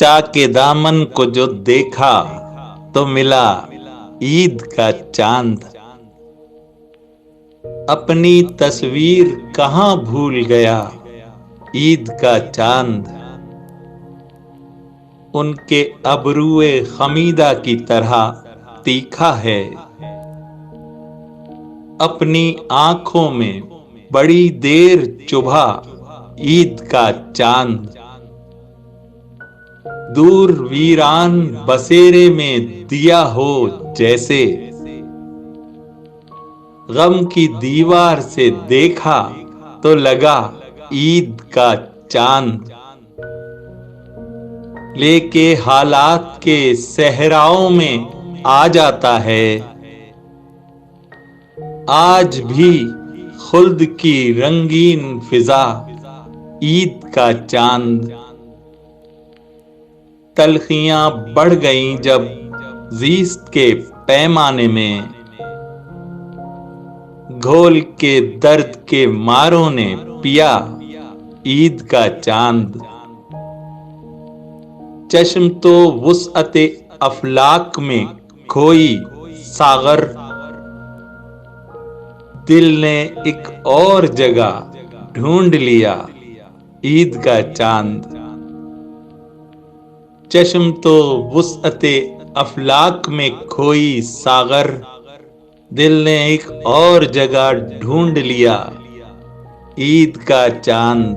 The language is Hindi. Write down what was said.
बचा के दामन को जो देखा तो मिला ईद का चांद। अपनी तस्वीर कहाँ भूल गया ईद का चांद। उनके अबरुए खमीदा की तरह तीखा है। अपनी आंखों में बड़ी देर चुभा ईद का चांद। दूर वीरान बसेरे में दिया हो जैसे, गम की दीवार से देखा तो लगा ईद का चांद। लेके हालात के सहराओं में आ जाता है आज भी खुल्द की रंगीन फिजा ईद का चांद। तलखियां बढ़ गईं जब जीस्त के पैमाने में, घोल के दर्द के मारों ने पिया ईद का चांद। चश्म तो वुसअते अफलाक में खोई सागर, दिल ने एक और जगह ढूंढ लिया ईद का चांद। चश्म तो वुसअते अफलाक में खोई सागर, दिल ने एक और जगह ढूंढ लिया ईद का चांद।